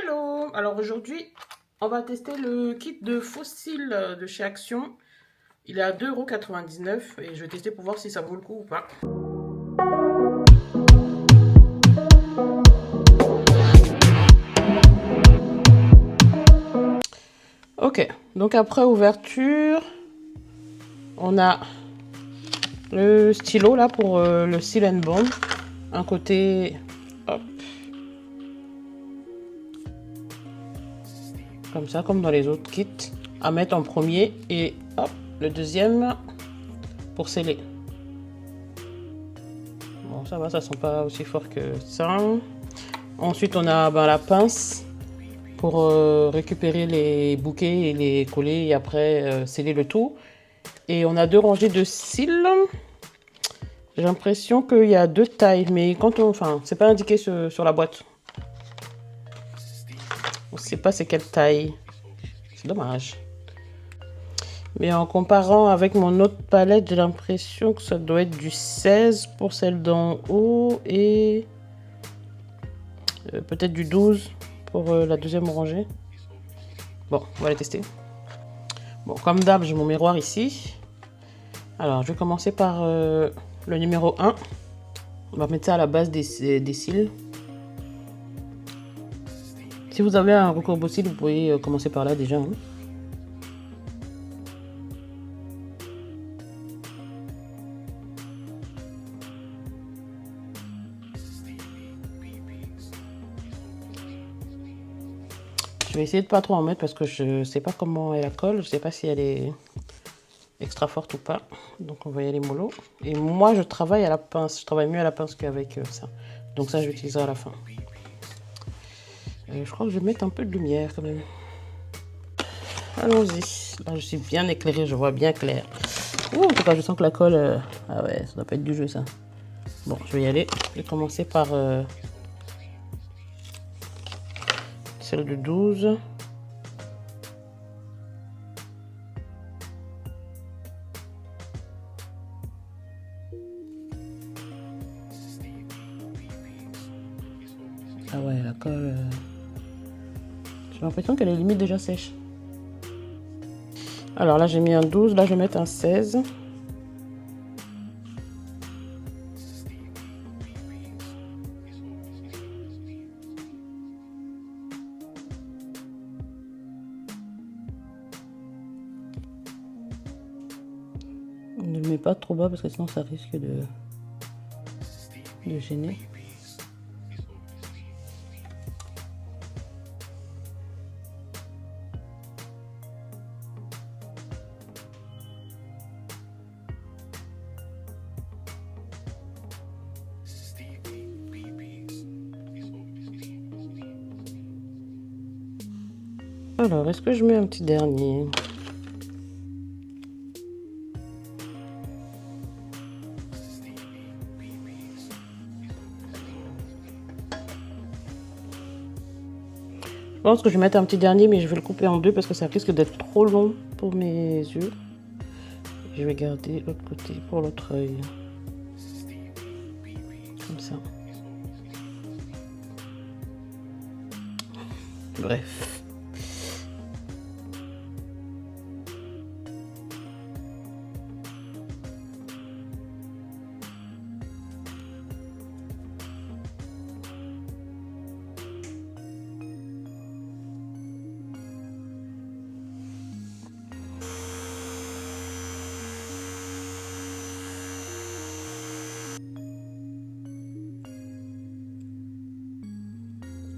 Hello! Alors aujourd'hui, on va tester le kit de fossiles de chez Action. Il est à 2,99 € et je vais tester pour voir si ça vaut le coup ou pas. Ok, donc après ouverture, on a le stylo là pour le Seal and Bond. Un côté, hop, comme ça, comme dans les autres kits, à mettre en premier et hop, le deuxième pour sceller. Bon, ça va, ça sent pas aussi fort que ça. Ensuite, on a la pince pour récupérer les bouquets et les coller et après sceller le tout. Et on a 2 rangées de cils. J'ai l'impression qu'il y a 2 tailles, mais quand on, enfin, c'est pas indiqué sur la boîte. On sait pas c'est quelle taille. C'est dommage. Mais en comparant avec mon autre palette, j'ai l'impression que ça doit être du 16 pour celle d'en haut et peut-être du 12 pour la deuxième rangée. Bon, on va les tester. Bon, comme d'hab, j'ai mon miroir ici. Alors, je vais commencer par le numéro 1. On va mettre ça à la base des cils. Si vous avez un recourbe cils, vous pouvez commencer par là déjà. Hein. Je vais essayer de pas trop en mettre parce que je sais pas comment elle colle. Je sais pas si elle est extra forte ou pas. Donc on va y aller mollo. Et moi je travaille à la pince. Je travaille mieux à la pince qu'avec ça. Donc ça je l'utiliserai à la fin. Je crois que je vais mettre un peu de lumière quand même. Allons-y. Là je suis bien éclairée, je vois bien clair. Ouh, en tout cas je sens que la colle... Ah ouais, ça doit pas être du jeu ça. Bon, je vais y aller. Je vais commencer par celle de 12. Ah ouais, la colle... J'ai l'impression qu'elle est limite déjà sèche. Alors là, j'ai mis un 12. Là, je vais mettre un 16. Ne le mets pas trop bas parce que sinon ça risque de gêner. Alors, est-ce que je mets un petit dernier? Je pense que je vais mettre un petit dernier, mais je vais le couper en deux parce que ça risque d'être trop long pour mes yeux. Je vais garder l'autre côté pour l'autre œil. Comme ça. Bref.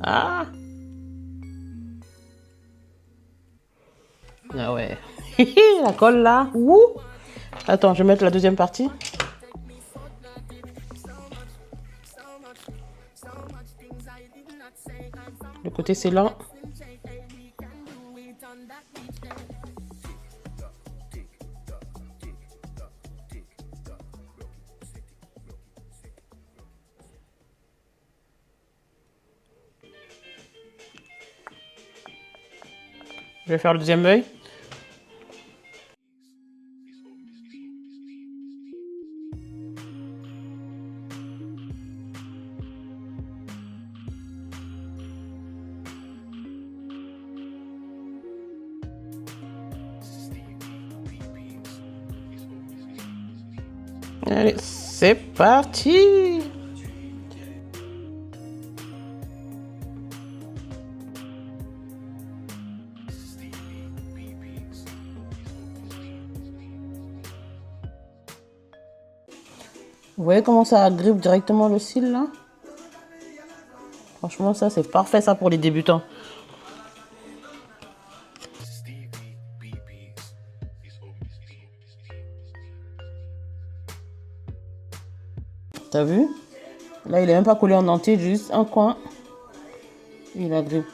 Ah! Ah ouais. La colle là. Ouh! Attends, je vais mettre la deuxième partie. Le côté c'est lent. Je vais faire le deuxième œil. Allez, c'est parti. Vous voyez comment ça agrippe directement le cil là? Franchement, ça c'est parfait ça pour les débutants. T'as vu? Là, il est même pas collé en entier, juste un coin. Il agrippe.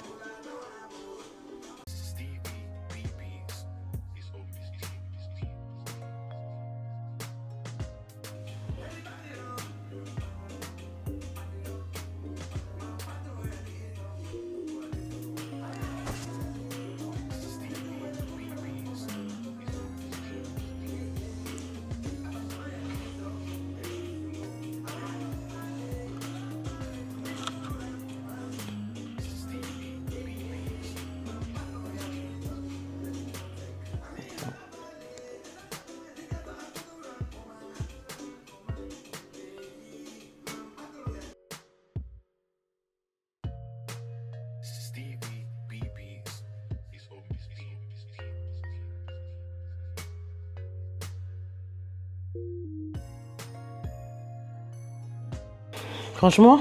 Franchement,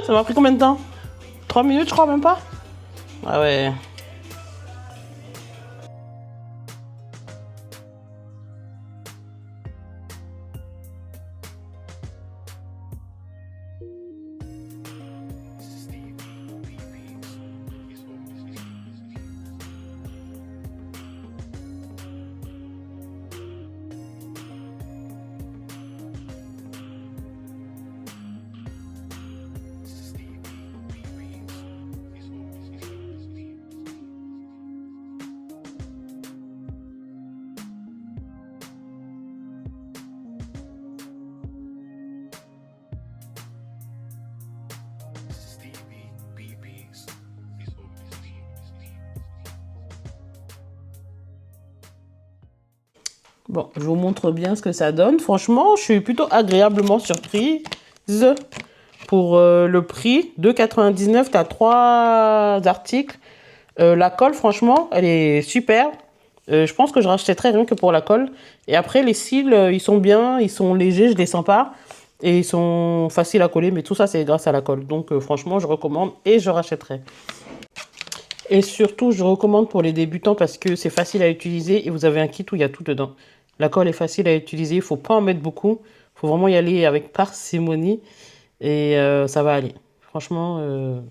ça m'a pris combien de temps? 3 minutes, je crois, même pas? Ah ouais. Bon, je vous montre bien ce que ça donne. Franchement, je suis plutôt agréablement surprise pour le prix. 2,99, tu as 3 articles. La colle, franchement, elle est super. Je pense que je rachèterais rien que pour la colle. Et après, les cils, ils sont bien, ils sont légers, je les sens pas. Et ils sont faciles à coller, mais tout ça, c'est grâce à la colle. Donc, franchement, je recommande et je rachèterai. Et surtout, je recommande pour les débutants parce que c'est facile à utiliser et vous avez un kit où il y a tout dedans. La colle est facile à utiliser, il ne faut pas en mettre beaucoup. Il faut vraiment y aller avec parcimonie et ça va aller. Franchement...